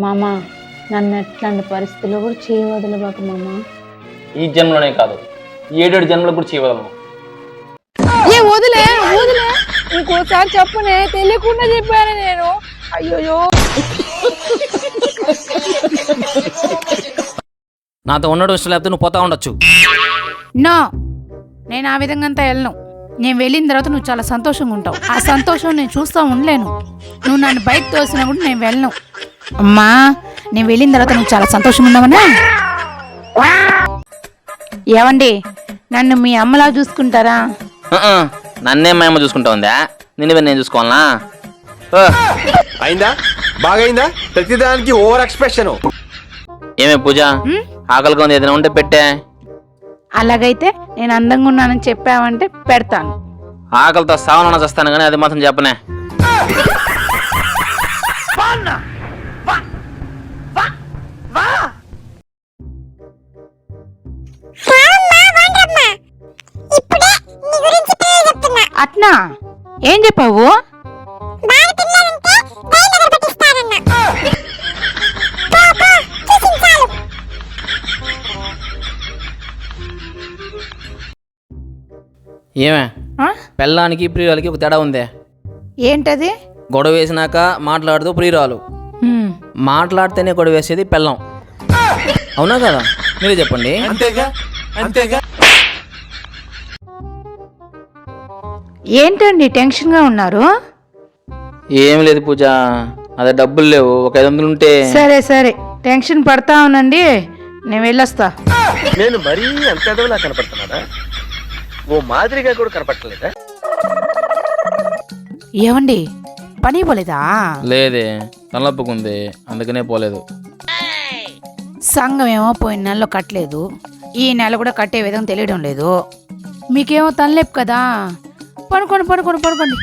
మామ నన్ను ఎట్లాంటి పరిస్థితుల్లో కూడా చేయవదలబాకు మామ. ఈ జన్మలోనే కాదు 7 జన్మలకు కూడా చేయవదలను. ఏ వదిలే వదిలే, ఇంకోసారి చెప్పనే, తెలియకుండా చెప్పాను నేను. అయ్యోయ్యో, నాతో ఉండడం ఇష్టం లేకపోతే నువ్వు పోతా ఉండొచ్చు. నో, నేను ఆ విధంగా అంతా వెళ్ళను. నేను వెళ్ళిన తర్వాత నువ్వు చాలా సంతోషంగా ఉంటావు. ఆ సంతోషం నేను చూస్తూ ఉండలేను. నువ్వు నన్ను బయట తోసినా కూడా నేను వెళ్ళను. అమ్మా, నేను వెళ్ళిన తర్వాత నువ్వు చాలా సంతోషంగా ఉన్నావనా? ఏవండి, నన్ను మీ అమ్మలా చూసుకుంటారా? నన్నే మేమ చూసుకుంటా ఉందా? నిన్ను నేను చూసుకోవాలనా? అయిందా? బాగైందా? ప్రతిదానికి ఓవర్ ఎక్స్ప్రెషన్. ఏమే పూజ, ఆకలిగా ఉంది, ఏదైనా ఉంటే పెట్టే. అలాగైతే నేను అందంగా ఉన్నానని చెప్పావంటే పెడతాను. ఆకలితో సావన చేస్తాను కానీ అది మాత్రం చెప్పనే. అట్నా? ఏం చెప్పావు? ఏమే పెళ్ళానికి ప్రియురాలకి ఒక తేడా ఉందే. ఏంటది? గొడవ వేసినాక మాట్లాడుతూ ప్రియురాలు, మాట్లాడితేనే గొడవ వేసేది పెళ్ళం. అవునా కదా? మీరే చెప్పండి. అంతేగా అంతేగా. ఏంటండి టెన్షన్ గా ఉన్నారు? ఏం లేదు పూజ, అదే డబ్బులు లేవు, ఒక 500 ఉంటే. సరే సరే, టెన్షన్ పడతా ఉనండి, నేను వెళ్ళొస్తా. నేను మరీ అంత ఎదవలా కనపడుతున్నానా? ఓ మాదిరిగా కూడా కనపడలేదా? ఏమండి, పని పోలేదా? లేదే, తలనొప్పుకుంది, అందుకనే పోలేదు. సంఘం ఏమో పోయిన నెలలో కట్టలేదు, ఈ నెల కూడా కట్టే విధంగా తెలియడం లేదు. మీకేమో తలనొప్పి కదా, పడుకోండి పడుకోండి పడుకోండి.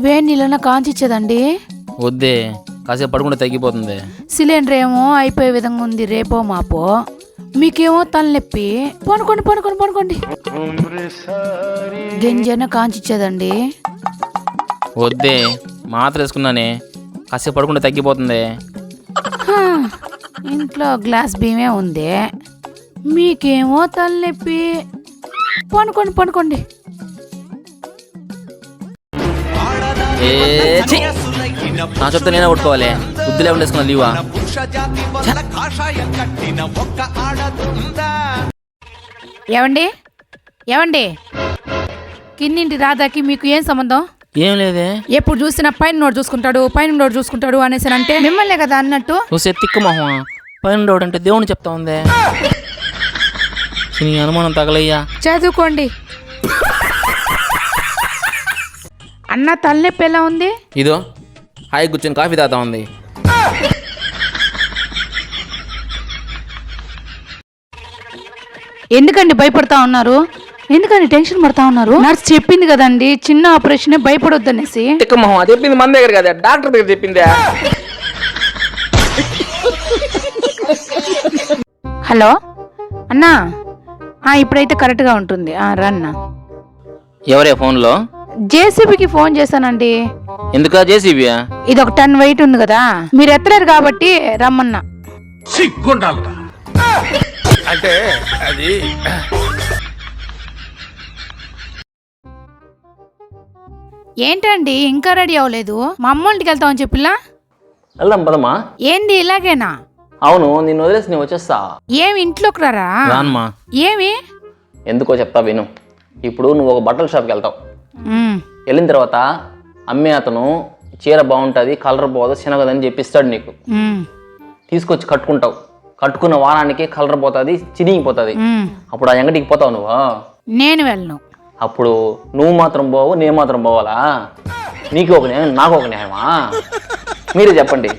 వేడి నీళ్ళన్నా కాంచిచ్చేదండి. వద్దే, కాసేపు పడుకుంటే తగ్గిపోతుంది. సిలిండర్ ఏమో అయిపోయే విధంగా ఉంది, రేపో మాపో. మీకేమో తలనొప్పి, పడుకోండి పడుకోండి పడుకోండి. గింజన కాంచిచ్చేదండి. వద్దే, మాత్ర వేసుకున్నానే, కాసేపు పడుకుంటే తగ్గిపోతుంది. హా, ఇంట్లో గ్లాస్ బియ్యమే ఉంది, మీకేమో తలనొప్పి, పడుకోండి పడుకోండి. నా చెప్తే నేనే కొట్టుకోవాలి, బుద్ధి లేకుండా వేసుకున్నా లీవా. ఏవండి ఏవండి, కిన్నింటి రాధాకి మీకు ఏం సంబంధం? ఏం లేదే, ఎప్పుడు చూసినా పైన నోడు చూసుకుంటాడు, పైన నోడు చూసుకుంటాడు అనేసి అంటే మిమ్మల్నే కదా అన్నట్టు. చూసే తిక్కు మొహం, పైన అంటే దేవుని చెప్తా ఉందే. నీ అనుమానం తగలయ్యా. చదువుకోండి. అన్న తలనొప్పి ఎలా ఉంది? ఇదో హాయి కూర్చొని కాఫీ తాగుతా ఉంది. ఎందుకండి భయపడతా ఉన్నారు? ఎందుకండి టెన్షన్ పడతా ఉన్నారు? నర్స్ చెప్పింది కదండి, చిన్న ఆపరేషన్, భయపడొద్దు అనేసి. తిక్కు మొహం, అది చెప్పింది మన దగ్గర కదా, డాక్టర్ దగ్గర చెప్పిందే. హలో అన్నా, ఇప్పుడైతే కరెక్ట్గా ఉంటుంది, రన్నా. ఎవరే ఫోన్లో? జేసీబీకి ఫోన్ చేశానండి. ఎందుకా జేసీబీయా? ఇది ఒక 10 వెయిట్ ఉంది కదా, మీరు ఎత్తలేరు కాబట్టి రమ్మన్నా. అంటే అది ఏంటండి ఇంకా రెడీ అవ్వలేదు? మా అమ్మోళ్ళకి వెళ్తామని చెప్పిలా? వెళ్దాం పదమ్మా. ఏంది ఇలాగేనా? అవును, నిన్ను వదిలేసి నేను వచ్చేస్తా. ఏమి ఇంట్లోకి రారా? రానమ్మా. ఏమి? ఎందుకో చెప్తా విను. ఇప్పుడు నువ్వు ఒక బట్టల షాప్కి వెళ్తావు. వెళ్ళిన తర్వాత అమ్మే అతను చీర బాగుంటుంది, కలర్ పోదు, చిన్నగదని చెప్పిస్తాడు నీకు. తీసుకొచ్చి కట్టుకుంటావు. కట్టుకున్న వారానికి కలర్ పోతుంది, చినిగిపోతుంది. అప్పుడు ఆ అంగడికి పోతావు నువ్వు. నేను వెళ్ళను. అప్పుడు నువ్వు మాత్రం పోవు, నేను మాత్రం పోవాలా? నీకు ఒక న్యాయం, నాకు ఒక న్యాయమా? మీరే చెప్పండి.